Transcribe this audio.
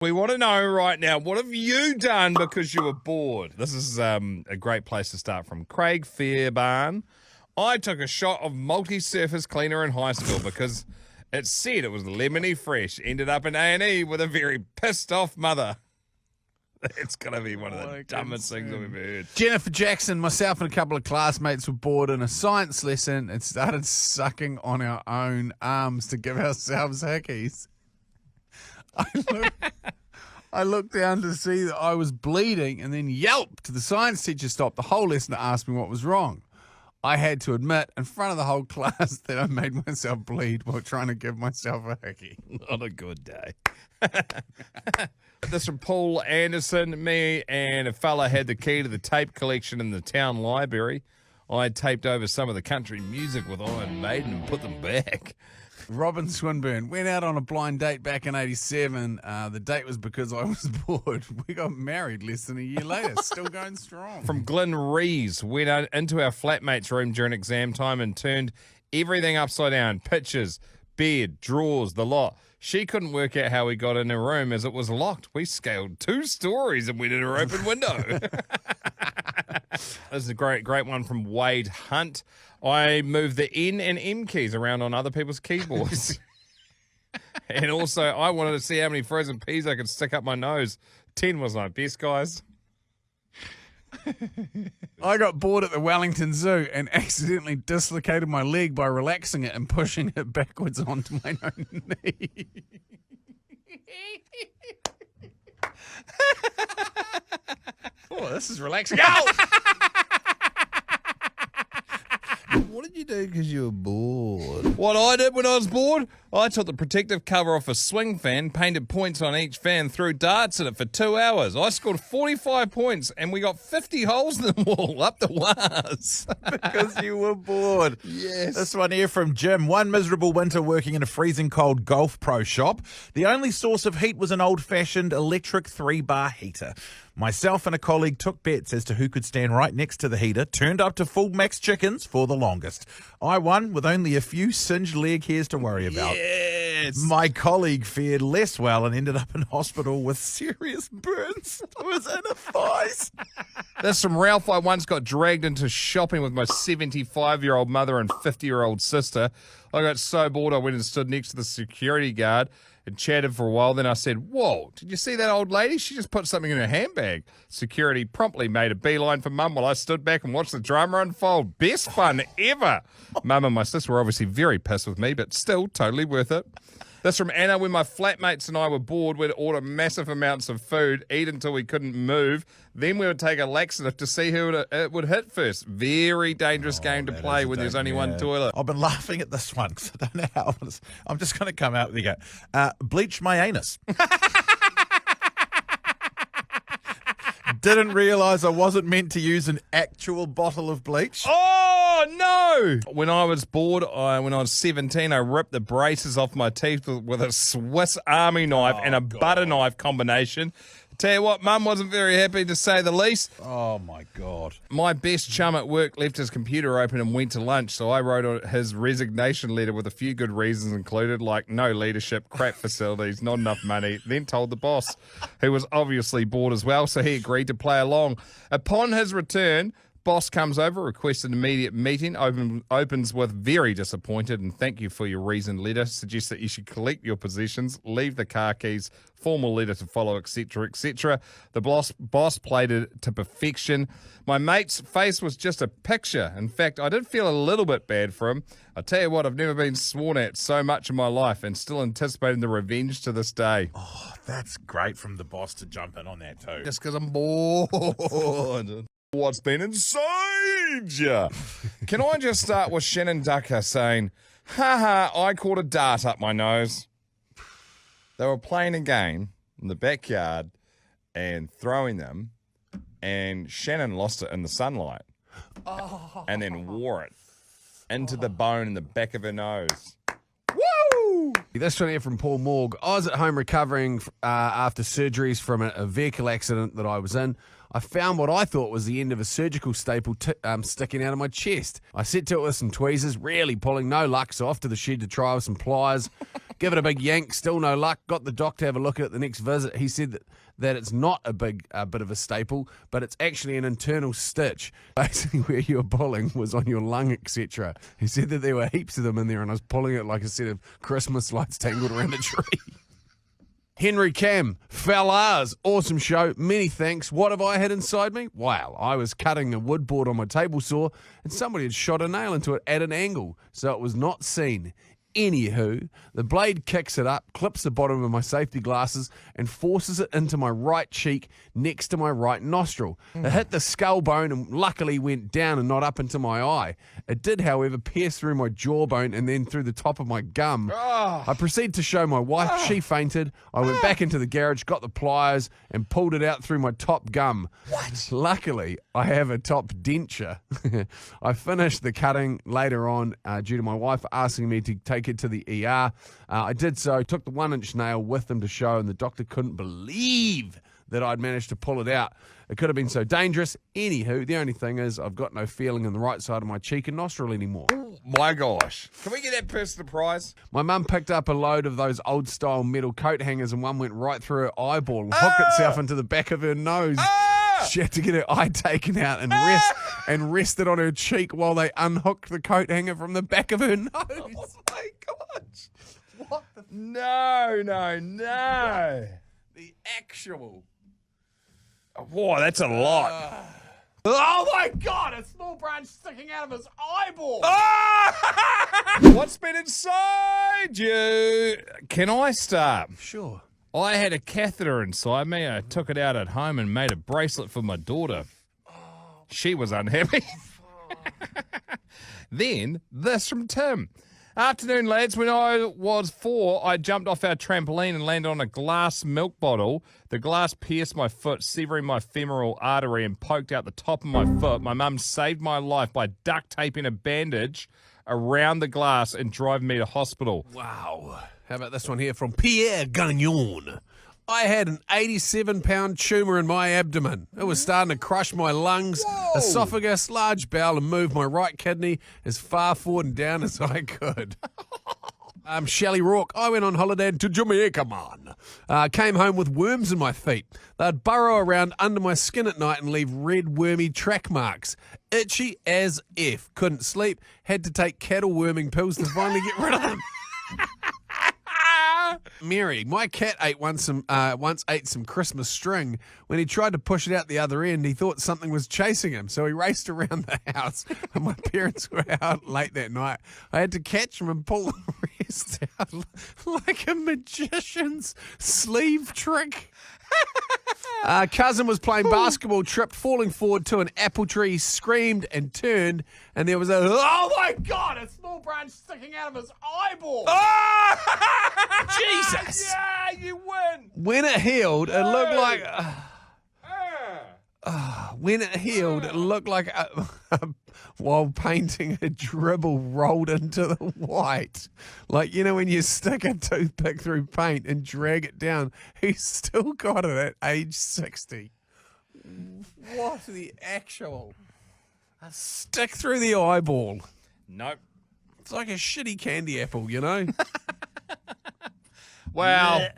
We want to know right now, what have you done because you were bored? This is a great place to start from. Craig Fairbairn. I took a shot of multi-surface cleaner in high school because it said it was lemony fresh. Ended up in A&E with a very pissed off mother. It's going to be one of the dumbest things I've ever heard. Jennifer Jackson, myself and a couple of classmates were bored in a science lesson and started sucking on our own arms to give ourselves hickeys. I looked down to see that I was bleeding and then yelped. The science teacher stopped the whole lesson to ask me what was wrong. I had to admit in front of the whole class that I made myself bleed while trying to give myself a hickey. Not a good day. This from Paul Anderson. Me and a fella had the key to the tape collection in the town library. I had taped over some of the country music with Iron Maiden and put them back. Robin Swinburne went out on a blind date back in 87. The date was because I was bored. We got married less than a year later. Still going strong. From Glenn Rees, went out into our flatmate's room during exam time and turned everything upside down. Pictures, bed, drawers, the lot. She couldn't work out how we got in her room as it was locked. We scaled 2 stories and went in her open window. This is a great one from Wade Hunt. I moved the N and M keys around on other people's keyboards. And also, I wanted to see how many frozen peas I could stick up my nose. 10 was my best, guys. I got bored at the Wellington Zoo and accidentally dislocated my leg by relaxing it and pushing it backwards onto my own knee. Oh, this is relaxing. What did you do because you were bored? What I did when I was bored? I took the protective cover off a swing fan, painted points on each fan, threw darts at it for 2 hours. I scored 45 points and we got 50 holes in the wall up the waz. Because you were bored. Yes. This one here from Jim. One miserable winter working in a freezing cold golf pro shop. The only source of heat was an old-fashioned electric 3-bar heater. Myself and a colleague took bets as to who could stand right next to the heater, turned up to full max chickens for the longest. I won with only a few singed leg hairs to worry about. Yes. My colleague fared less well and ended up in hospital with serious burns to his inner thighs. That's from Ralph. I once got dragged into shopping with my 75-year-old mother and 50-year-old sister. I got so bored I went and stood next to the security guard and chatted for a while. Then I said, "Whoa, did you see that old lady? She just put something in her handbag." Security promptly made a beeline for Mum while I stood back and watched the drama unfold. Best fun ever. Mum and my sister were obviously very pissed with me, but still totally worth it. That's from Anna. When my flatmates and I were bored, we'd order massive amounts of food, eat until we couldn't move. Then we would take a laxative to see who it would hit first. Very dangerous game to play when there's only one toilet. I've been laughing at this one because I don't know how. I'm just going to come out with you. Bleach my anus. Didn't realise I wasn't meant to use an actual bottle of bleach. Oh, no! When I was bored, when I was 17, I ripped the braces off my teeth with a Swiss Army knife and a butter knife combination. Tell you what, Mum wasn't very happy, to say the least. Oh, my God. My best chum at work left his computer open and went to lunch, so I wrote his resignation letter with a few good reasons included, like no leadership, crap facilities, not enough money, then told the boss, who was obviously bored as well, so he agreed to play along. Upon his return, boss comes over, requests an immediate meeting, opens with very disappointed and thank you for your reasoned letter, suggests that you should collect your possessions, leave the car keys, formal letter to follow, etc., etc. The boss played it to perfection. My mate's face was just a picture. In fact, I did feel a little bit bad for him. I tell you what, I've never been sworn at so much in my life and still anticipating the revenge to this day. Oh, that's great from the boss to jump in on that too. Just because I'm bored. What's been inside ya? Can I just start with Shannon Ducker saying, "Ha ha, I caught a dart up my nose." They were playing a game in the backyard and throwing them, and Shannon lost it in the sunlight and then wore it into the bone in the back of her nose. Woo! This one here from Paul Morg. I was at home recovering after surgeries from a vehicle accident that I was in. I found what I thought was the end of a surgical staple sticking out of my chest. I set to it with some tweezers, really pulling, no luck, so off to the shed to try with some pliers. Give it a big yank, still no luck. Got the doc to have a look at it the next visit. He said that it's not a big bit of a staple, but it's actually an internal stitch. Basically, where you were pulling was on your lung, etc. He said that there were heaps of them in there, and I was pulling it like a set of Christmas lights tangled around a tree. Henry Cam, fellas, awesome show. Many thanks. What have I had inside me? Wow, I was cutting a wood board on my table saw, and somebody had shot a nail into it at an angle, so it was not seen. Anywho, the blade kicks it up, clips the bottom of my safety glasses, and forces it into my right cheek next to my right nostril. It hit the skull bone and luckily went down and not up into my eye. It did, however, pierce through my jawbone and then through the top of my gum. I proceeded to show my wife. She fainted. I went back into the garage, got the pliers, and pulled it out through my top gum. What? Luckily, I have a top denture. I finished the cutting later on due to my wife asking me to take it to the ER. I did so, took the 1-inch nail with them to show, and the doctor couldn't believe that I'd managed to pull it out. It could have been so dangerous. Anywho, the only thing is I've got no feeling in the right side of my cheek and nostril anymore. My gosh. Can we get that person a prize? My mum picked up a load of those old-style metal coat hangers, and one went right through her eyeball and hooked itself into the back of her nose. She had to get her eye taken out and rest it on her cheek while they unhooked the coat hanger from the back of her nose. Oh my gosh. What the... No. The actual... Whoa, that's a lot. Oh my God, a small branch sticking out of his eyeball. What's been inside you? Can I start? Sure. I had a catheter inside me. I took it out at home and made a bracelet for my daughter. She was unhappy. Then this from Tim. Afternoon, lads. When I was 4, I jumped off our trampoline and landed on a glass milk bottle. The glass pierced my foot, severing my femoral artery and poked out the top of my foot. My mum saved my life by duct taping a bandage around the glass and driving me to hospital. Wow. How about this one here from Pierre Gagnon? I had an 87-pound tumour in my abdomen. It was starting to crush my lungs, esophagus, large bowel, and move my right kidney as far forward and down as I could. Shelley Rourke. I went on holiday to Jamaica, man. Came home with worms in my feet. They'd burrow around under my skin at night and leave red, wormy track marks. Itchy as F. Couldn't sleep. Had to take cattle worming pills to finally get rid of them. Mary, my cat once ate some Christmas string. When he tried to push it out the other end, he thought something was chasing him, so he raced around the house. And my parents were out late that night. I had to catch him and pull the rest out like a magician's sleeve trick. Cousin was playing basketball, tripped, falling forward to an apple tree, screamed and turned, and there was oh my God, a small branch sticking out of his eyeball. Jesus! Yeah, you win. When it healed, it looked like... when it healed, it looked like while painting, a dribble rolled into the white. Like, you know, when you stick a toothpick through paint and drag it down, he's still got it at age 60. What the actual... A stick through the eyeball. Nope. It's like a shitty candy apple, you know? Well...